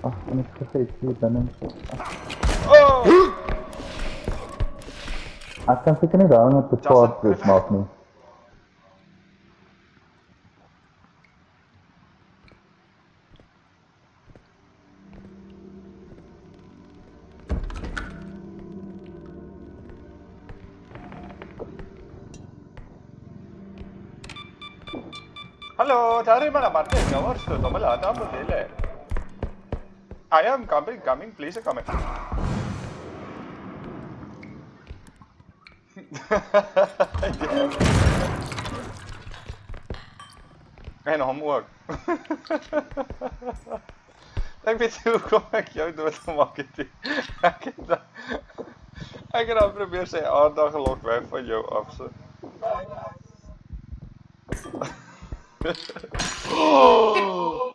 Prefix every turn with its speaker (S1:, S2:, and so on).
S1: Ach, en ek vergeet hier binne.
S2: Oh!
S1: Ek kan seker nie daarom op die paard dus maak nie.
S2: Hello, sorry man, I'm to I am coming, please come. En homework. Ek weet nie hoekom ek jou doodgemaak het nie. Ek het al probeer sy aandag gelok weg van jou af so. Oh!